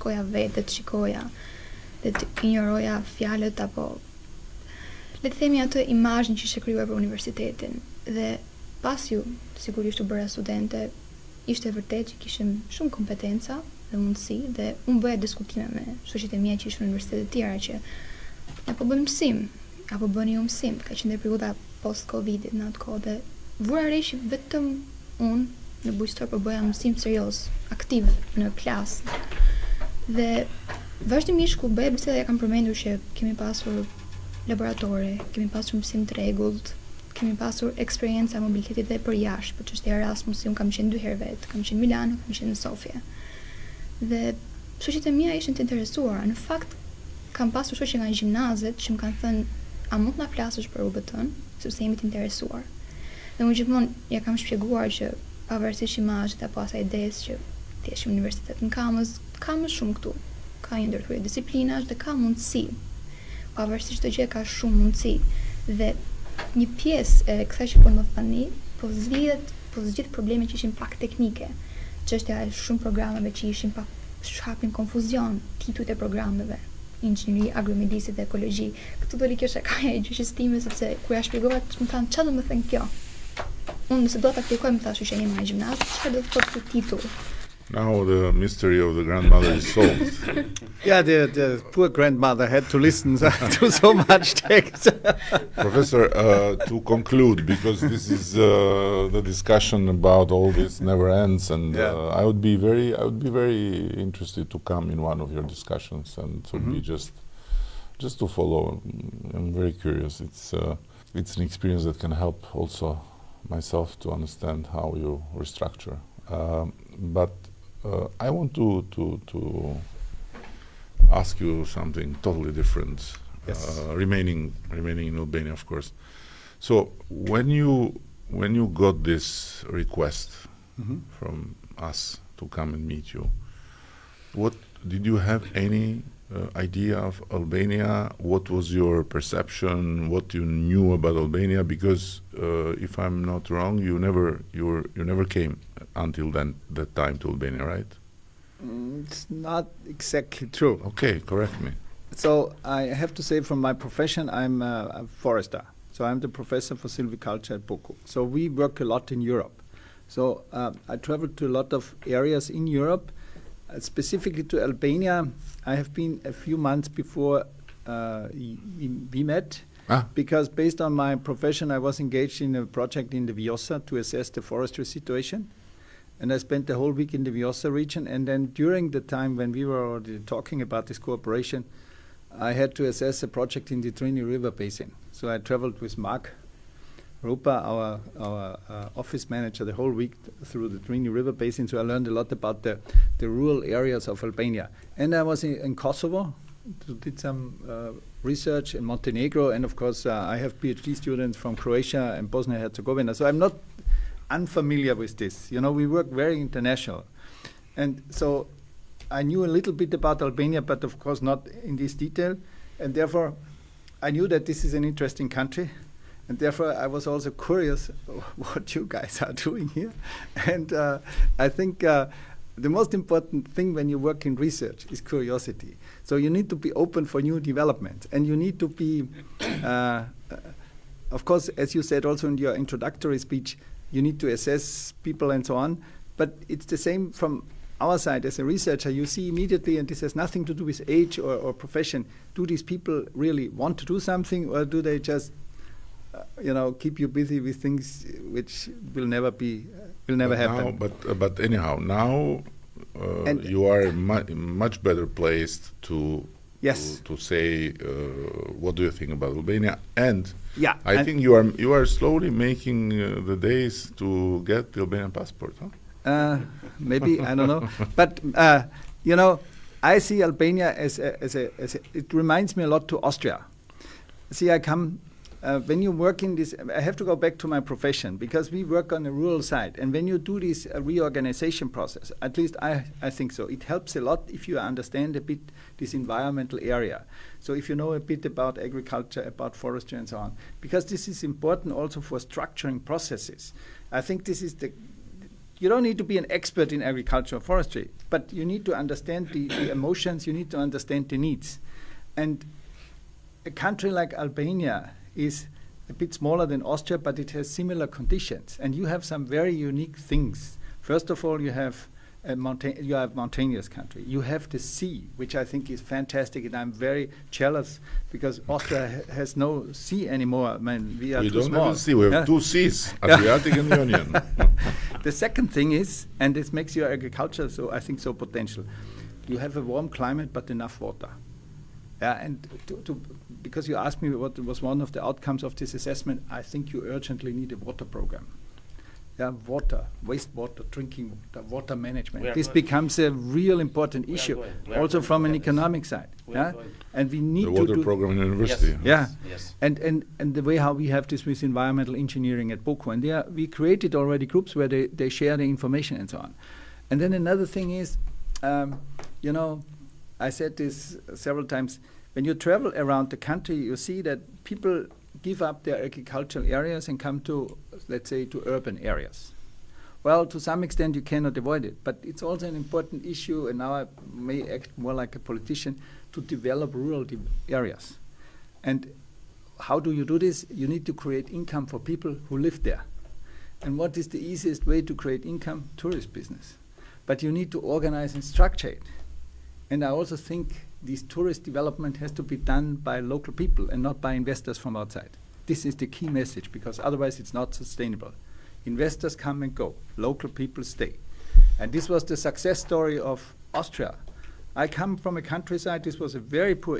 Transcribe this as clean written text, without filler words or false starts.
shkoja vetë, dhe të shikoja, dhe të injoroja fjalët apo le të themi atë imazhin që ishte krijuar për universitetin. Dhe pas ju, sigurisht u bëra studente, ishte vërtet që kishim shumë kompetenca dhe mundësi dhe unë bëja diskutime me shoqet e mia që ishin në universitete të tjera që apo bëjmë mësim, apo bëni ju mësim, ka qenë periudha post-Covidit në atë kohë dhe vura re që vetëm unë në Bujqësor po bëja mësim serioz, aktiv në klasë. Dhe vazhdimisht ku bëja biseda kam përmendur që kemi pasur laboratore, kemi pasur mësim të rregullt, kemi pasur eksperjenca mobilitetit dhe për jashtë, për çështja e Erasmus, unë kam qenë 2 herë vetë, kam qenë në Milano, kam qenë në Sofia. Dhe shoqet e mia ishin të interesuara. Në fakt kam pasur shoqe nga gjimnazet që më kanë thënë, a mund të na flasësh për UBT-n, sepse jemi të interesuar. Dhe unë gjithmonë ja kam shpjeguar që pavarësisht imazhit apo asaj idesë që thjesht universitet në Kamës, ka më shumë këtu. Ka një ndërthurje disiplinash dhe ka mundësi. Pavarësisht çdo gjë ka shumë mundësi. Dhe një pjesë e kësaj që po më thani, po zgjidh probleme që ishin pak teknike. Çështja e shumë programeve që ishin pak hapin konfuzion, titujt e programeve, inxhinieri, agromedisi dhe ekologji. Këtu doli kjo shakaja e gjyqës time sepse kur ja shpjegova, më thanë çfarë do të thënë kjo. Unë nëse do të aplikoj, më thashë që jemi në gjimnaz, çfarë do të thotë ky titull? Now the mystery of the grandmother is solved. Yeah, the poor grandmother had to listen to so much text. Professor, to conclude, because this is the discussion about all this never ends, and I would be very interested to come in one of your discussions and to be just to follow. I'm very curious. It's an experience that can help also myself to understand how you restructure. But I want to ask you something totally different. Yes. Remaining in Albania, of course. So when you got this request from us to come and meet you, what did you have any idea of Albania? What was your perception? What you knew about Albania? Because if I'm not wrong, you never came until that time to Albania, right? It's not exactly true. Okay, correct me. So I have to say, from my profession, I'm a forester. So I'm the professor for silviculture at BOKU. So we work a lot in Europe. So I traveled to a lot of areas in Europe. Specifically to Albania, I have been a few months before we met, because based on my profession, I was engaged in a project in the Vjenës to assess the forestry situation. And I spent the whole week in the Vjenës region. And then during the time when we were already talking about this cooperation, I had to assess a project in the Trini River Basin. So I traveled with Mark Rupa, our office manager, the whole week through the Trini River Basin. So I learned a lot about the rural areas of Albania. And I was in Kosovo, did some research in Montenegro. And of course, I have PhD students from Croatia and Bosnia and Herzegovina. So I'm not unfamiliar with this. You know, we work very international. And so I knew a little bit about Albania, but of course not in this detail. And therefore, I knew that this is an interesting country. And therefore, I was also curious what you guys are doing here. And I think the most important thing when you work in research is curiosity. So you need to be open for new developments. And you need to be, of course, as you said also in your introductory speech, you need to assess people and so on. But it's the same from our side as a researcher. You see immediately, and this has nothing to do with age or profession, do these people really want to do something, or do they just keep you busy with things which will never happen? But anyhow, now you are much better placed to say what do you think about Albania, and I think you are slowly making the days to get the Albanian passport, huh? Maybe, I don't know, but I see Albania as it reminds me a lot to Austria. See, I come. When you work in this, I have to go back to my profession, because we work on the rural side. And when you do this reorganization process, at least I think so, it helps a lot if you understand a bit this environmental area. So if you know a bit about agriculture, about forestry and so on, because this is important also for structuring processes. I think this is you don't need to be an expert in agriculture or forestry, but you need to understand the emotions, you need to understand the needs. And a country like Albania is a bit smaller than Austria, but it has similar conditions. And you have some very unique things. First of all, you have a mountainous country. You have the sea, which I think is fantastic, and I'm very jealous because Austria has no sea anymore. I mean, we are too small. We don't have a sea, we have two seas, Adriatic and Ionian. The second thing is, and this makes your agriculture so, I think, so potential, you have a warm climate but enough water. And because you asked me what was one of the outcomes of this assessment, I think you urgently need a water program. Water, wastewater, drinking water management. This becomes a real important issue, also from an economic side. And we need the to water do program in university. Yes. And the way how we have this with environmental engineering at BOKU, and there we created already groups where they share the information and so on. And then another thing is, you know, I said this several times, when you travel around the country, you see that people give up their agricultural areas and come to, let's say, to urban areas. Well, to some extent you cannot avoid it, but it's also an important issue, and now I may act more like a politician, to develop rural areas. And how do you do this? You need to create income for people who live there. And what is the easiest way to create income? Tourist business. But you need to organize and structure it. And I also think this tourist development has to be done by local people and not by investors from outside. This is the key message, because otherwise it's not sustainable. Investors come and go, local people stay. And this was the success story of Austria. I come from a countryside, this was a very poor